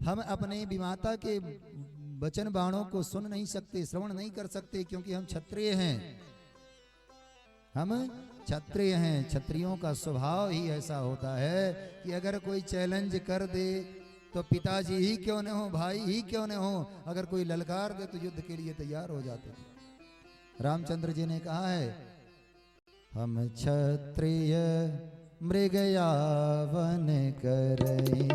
हम अपने विमाता के वचन बाणों को सुन नहीं सकते, श्रवण नहीं कर सकते, क्योंकि हम क्षत्रिय हैं। हम क्षत्रिय हैं। क्षत्रियों का स्वभाव ही ऐसा होता है कि अगर कोई चैलेंज कर दे तो पिताजी ही क्यों न हो, भाई ही क्यों न हो, अगर कोई ललकार दे तो युद्ध के लिए तैयार हो जाते हैं। रामचंद्र जी ने कहा है, हम क्षत्रिय मृग यावन करई,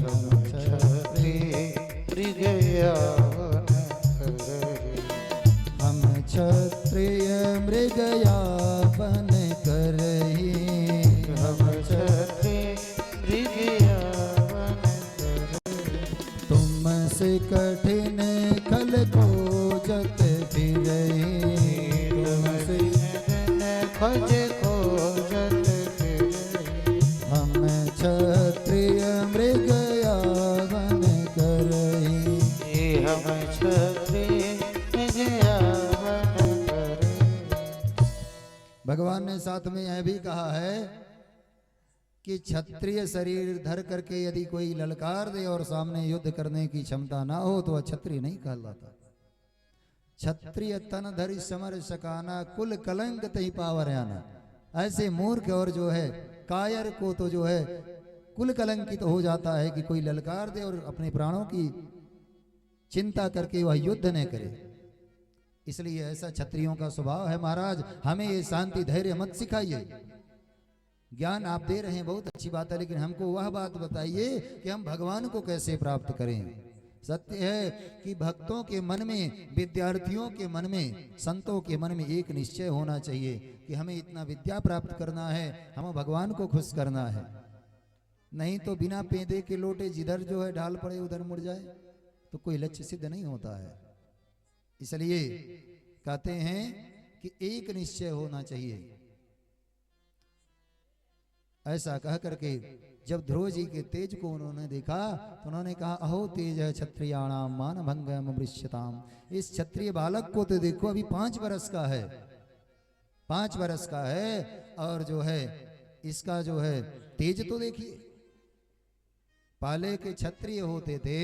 हम क्षत्रिय मृग यावन करई, हम क्षत्रिय मृग यावन करई, हम क्षत्रिय मृग यावन करई, तुमसे कठिन खल खोजत फिरई, तुमसे खोज खोजत फिरई, हम क्षत्रिय मृग यावन करई। हम क्षत्रिय मृग यावन करई। भगवान ने साथ में यह भी कहा है कि क्षत्रिय शरीर धर करके यदि कोई ललकार दे और सामने युद्ध करने की क्षमता ना हो तो वह क्षत्रिय नहीं कहलाता। क्षत्रिय तन धरि समर सकाना, कुल कलंक तही पावर आना। ऐसे मूर्ख और जो है कायर को तो जो है कुल कलंकित तो हो जाता है कि कोई ललकार दे और अपने प्राणों की चिंता करके वह युद्ध न करे। इसलिए ऐसा क्षत्रियों का स्वभाव है। महाराज हमें ये शांति धैर्य मत सिखाइए। ज्ञान आप दे रहे हैं बहुत अच्छी बात है, लेकिन हमको वह बात बताइए कि हम भगवान को कैसे प्राप्त करें। सत्य है कि भक्तों के मन में, विद्यार्थियों के मन में, संतों के मन में एक निश्चय होना चाहिए कि हमें इतना विद्या प्राप्त करना है, हमें भगवान को खुश करना है। नहीं तो बिना पेंदे के लोटे जिधर जो है ढाल पड़े उधर मुड़ जाए तो कोई लक्ष्य सिद्ध नहीं होता है। इसलिए कहते हैं कि एक निश्चय होना चाहिए। ऐसा कह करके जब ध्रुव जी के तेज को उन्होंने देखा तो उन्होंने कहा, अहो तेज है क्षत्रियाणाम मान भंगम वृश्यताम। इस क्षत्रिय बालक को तो देखो, अभी 5 वर्ष का है, 5 वर्ष का है, और जो है इसका जो है तेज तो देखिए। पहले के क्षत्रिय होते थे,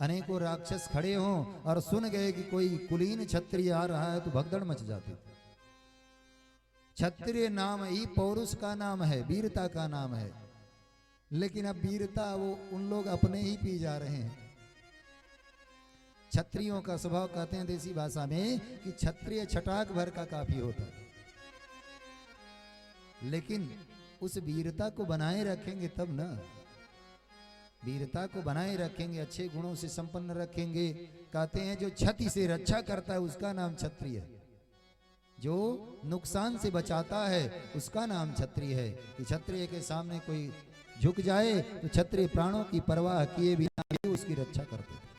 अनेकों राक्षस खड़े हों और सुन गए कि कोई कुलीन क्षत्रिय आ रहा है तो भगदड़ मच जाती। क्षत्रिय नाम ही पौरुष का नाम है, वीरता का नाम है, लेकिन अब वीरता वो उन लोग अपने ही पी जा रहे हैं। क्षत्रियों का स्वभाव कहते हैं देसी भाषा में कि क्षत्रिय छटाक भर का काफी होता है, लेकिन उस वीरता को बनाए रखेंगे तब ना। वीरता को बनाए रखेंगे, अच्छे गुणों से संपन्न रखेंगे। कहते हैं जो क्षति से रक्षा करता है उसका नाम क्षत्रिय है, जो नुकसान से बचाता है उसका नाम क्षत्रिय है। कि क्षत्रिय के सामने कोई झुक जाए तो क्षत्रिय प्राणों की परवाह किए बिना भी उसकी रक्षा करते।